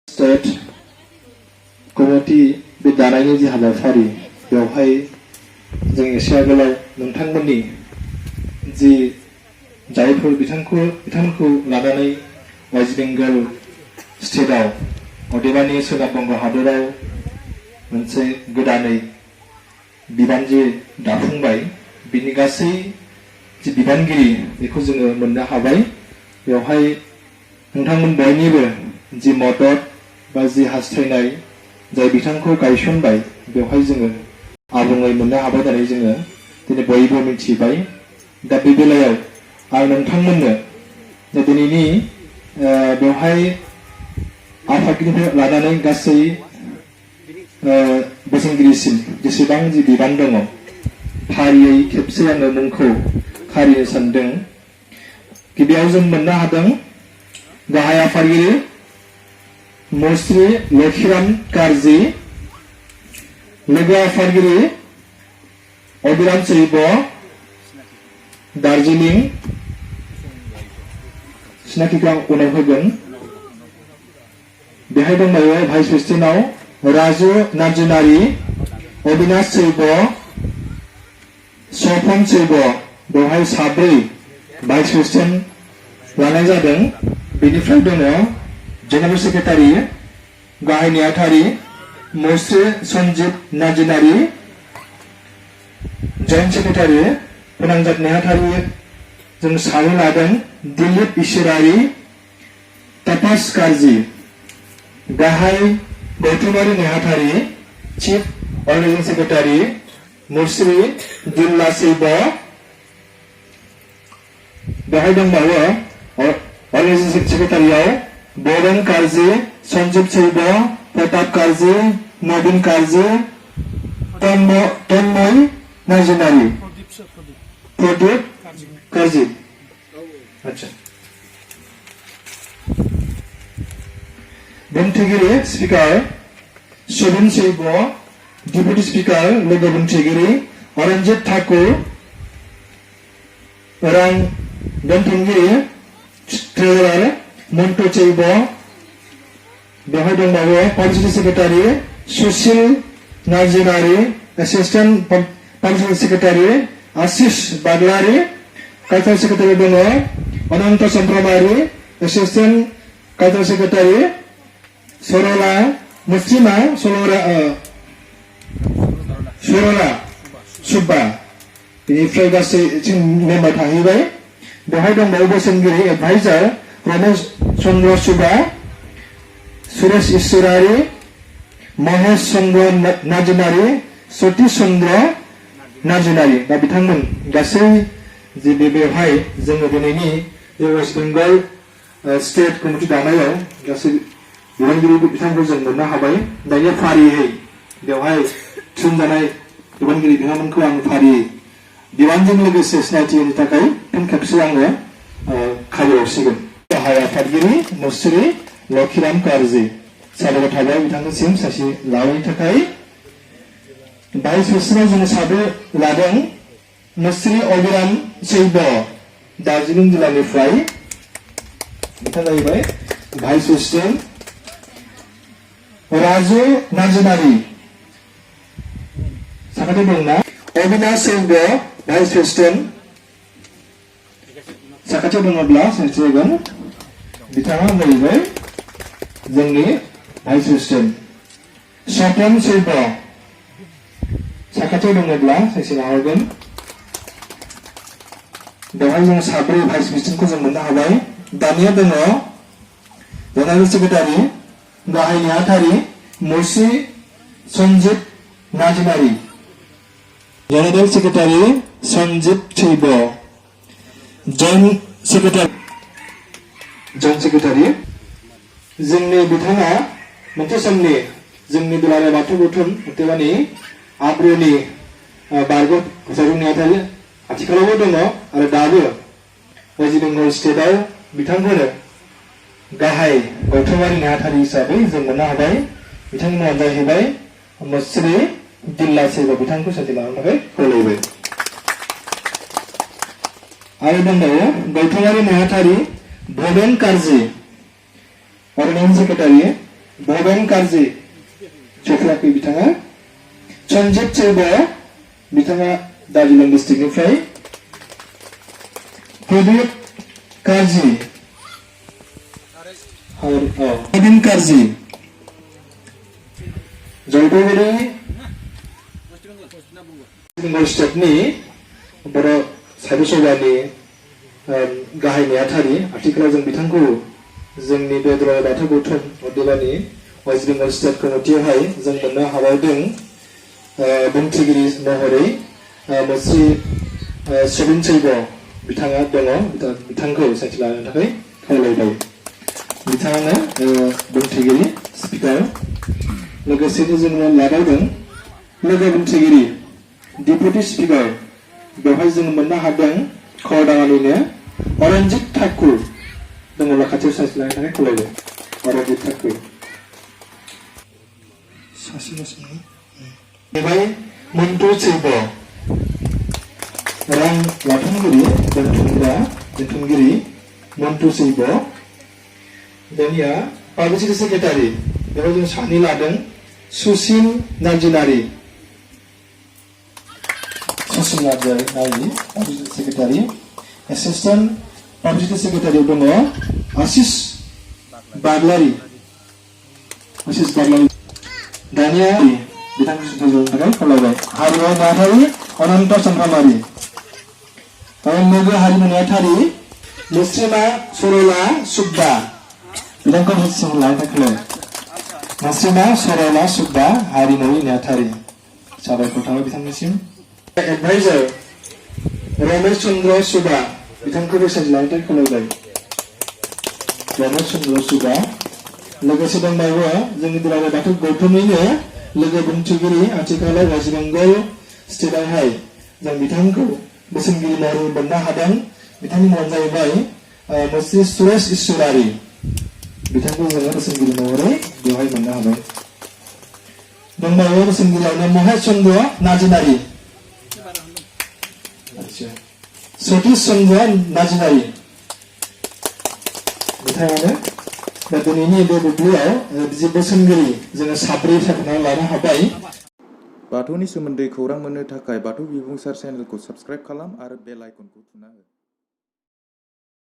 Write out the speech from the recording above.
State committee बे दानायनि जि हाबाफारि बेवहाय जों एसे आगोलाव नोंथांमोननि जि जायफोर बिथांमोनखौ लानानै वेस्ट बेंगल स्टेटआव अदेबानि सोनाब बंग हादराव मोनसे गोदानै बिबान जे दाफुंबाय बिनि गासै जि बिबानगिरि बेखौ जोङो मोननो हाबाय। बेवहाय नोंथांमोन बयनिबो जि मदद बा जि हास्थायनाय जाय बिथांखौ गायसनबाय बेवहाय जोङो आबुङै मोननो हाबाय होननानै जोङो दिनै बयबो मिथिबाय। दा बे बेलायाव आं नोंथांमोननो दिनैनि बेवहाय आफादगिरिनिफ्राय लानानै गासै बोसोनगिरिसिम जेसेबां जि बिबान दङ फारियै खेबसे आङो मुंखौ खारिनो सानदों। गिबियाव जों मोननो हादों गाहाय आफादगिरि मुस्रि लक्षिराम कारजि, लोगो आफादगिरि अबिराम चैब दार्जिलिं, सिनायथिखौ आं उनाव होगोन। बेहाय दंबावो भाइस प्रेसिडेन्टआव राजु नार्जुनारि, अबिनाश चैब, सफन चैब। बेवहाय साब्रै भाइस प्रेसिडेन्ट लानाय जादों। बेनिफ्राय दङ जेनेरेल सेक्रेटारि गाहाय नेहाथारि मुस्रि सन्जिब नार्जुनारि, जइन्ट सेक्रेटारि फोनांजाब नेहाथारि जों सानै लादों दिलीप इसोरारि, तपस कारजि, गाहाय गौथुमारि नेहाथारि चिफ अर्गेनाइजिं सेक्रेटारि मुस्रि दिल्ला चैब। बेहाय दंबावो अर्गेनाइजिं सेक्रेटारियाव बरेन कारजि, सन्जीव चैब, प्रताप कारजि, नवीन कारजि, तन्मय नार्जुनारि, प्रदीप कारजि। अच्छा बुंथिगिरि स्पिकार सुबिन चैब, डिप्यूटी स्पिकार लोगो बुंथिगिरि अरन्जित ठाकुर, रां दोनथुमगिरि ट्रेजारार मन्टु चैब। बेवहाय दंबावो personal secretary Sushil Narjinari, assistant personal secretary Ashish Baglari, culture secretary दङ Anant Chandramari, assistant culture secretary Sarala मुस्लिमा सरला सुब्बा। बेनिफ्राय गासै मेम्बार थाहैबाय। बेवहाय दंबावो बोसोनगिरि एडभाइजार रमेश चन्द्र सुब्बा, सुरेश इसोरारि, महेश चन्द्र नार्जुनारि, सतीश चन्द्र नार्जुनारि। दा बिथांमोन गासै जे बेवहाय जोङो दिनैनि वेस्ट बेंगल स्टेट कमिटि दानायाव गासै बिबानगिरि बिथांखौ जों मोननो हाबाय। दायो फारियै बेवहाय थिसनजानाय बिबानगिरि बिथांमोनखौ आं फारियै बिबानजों लोगोसे सिनायथि होनो थाखाय फिन खेबसे आङो खाबु हरसिगोन। गाहाय आफादगिरि मुस्रि लक्षिराम कारजि, साबायखर थाबाय बिथांनिसिम सासे लानायनि थाखाय। भाइस प्रेसिडेन्टआव जों साब्रै लादों मुस्रि अबिराम चैब दार्जिलिं जिल्लानिफ्राय, बिथाङा जाहैबाय भाइस प्रेसिडेन्ट। राजु नार्जुनारि साखाथियाव दंना, अबिनाश चैब भाइस प्रेसिडेन्ट साखाथियाव दङब्ला सानसे जागोन। बिथाङा जाहैबाय जोंनि भाइस प्रेसिडेन्ट। सफन चैब साखाथियाव दङब्ला सानसे लाहरगोन। बेवहाय जों साब्रै भाइस प्रेसिडेन्टखौ जों मोननो हाबाय। दानिया दङ जेनेरेल सेक्रेटारि गाहाय नेहाथारि मुस्रि Sanjib Narjinari, general secretary Sanjib Chaib, joint secretary जोंनि बिथाङा मोनसे समनि जोंनि दुलाराय बाथौ गौथुम अदेबानि आब्रुनि बारग' जारिमिन नेहाथारि आथिखालावबो दङ आरो दाबो वेस्ट बेंगल स्टेटआव बिथांखौनो गाहाय गौथुमारि नेहाथारि हिसाबै जों मोननो हाबाय। बिथांमोना जाहैबाय मुस्रि दिल्ला चैब। बिथांखौ सानसे लानो थाखाय खावलायबाय। आरो दंबावो गौथुमारि नेहाथारि भबेन कारजि, अर्गेनाइजिं सेक्रेटारि भबेन कार्जि जफराखै बिथाङा सन्जित चैब बिथाङा दार्जिलिं डिस्ट्रिक्टनिफ्राय प्रदीप कार्जि प्रवीण कार्जि जलपाइगुड़ी बेंगल स्टेटनि बर' साहित्य सभानि गाहाय नेहाथारि आथिखालाव जों बिथांखौ जोंनि बे दुलाराय बाथौ गौथुम अदेबानि वेस्ट बेंगल स्टेट कमिटियावहाय जों मोननो हाबावदों बुंथिगिरि महरै मुस्रि सबिन चैब बिथाङा दङ बिथांखौ सायख'ना लानो थाखाय खावलायबाय बिथाङानो बुंथिगिरि स्पिकार लोगोसेनो जोङो लाबावदों लोगो बुंथिगिरि डेपुटि स्पिकार बेवहाय जों मोननो हादों खरदाङानिनो अरनजित ठाकुर दङब्ला खाथियाव सायख'ना लानो थाखाय खावलायबाय अरनजित ठाकुर बेवहाय मन्टु चैब रां लाथुमगिरि दोनथुमगिरि मन्टु चैब दानिया पाब्लिसिटि सेक्रेटारि बेवहाय जों सानै लादों Susil Narjinari publicity secretary assistant publicity सेक्रेटारियाव दङ आशिष बाग्लारि दानिया बिथांखौ थाखाय खावलायबाय हारिमु नेहाथारि अनन्त चन्द्रमारि लोगो हारिमु नेहाथारि मुस्रिमा सरला सुब्बा बिथांखौ लानो थाखाय मुस्रिमा सरला सुब्बा हारिमु नेहाथारि साबायखर थाबाय बिथांनिसिम एडभाइजार रमेश चन्द्र सुबा बिथांखौबो सायख'ना लानो थाखाय खावलायबाय रमेश चन्द्र सुबा लोगोसे दंबावो जोंनि दुलाराय बाथौ गौथुमनिनो लोगो बुंथिगिरि आथिखालाव वेस्ट बेंगल स्टेटआवहाय जों बिथांखौ बोसोनगिरि महरै मोननो हादों बिथांनि मुङानो जाहैबाय मुस्रि सुरेश ईश्वरारि बिथांखौ जोङो बोसोनगिरि महरै बेवहाय मोननो हाबाय दंबावो बोसोनगिरियावनो महेश चन्द्र नार्जिनारि सतीश चन्द्र नार्जिनारि बिथाङानो दा दिनैनि बे बुब्लियाव जि बोसोनगिरि जोङो साब्रै सायख'ना लानो हाबाय बाथौनि सोमोन्दै खौरां मोननो थाखाय बाथौ बिबुंसार चेनेलखौ साबस्क्राइब खालाम आरो बेल आइकनखौ थुना हो।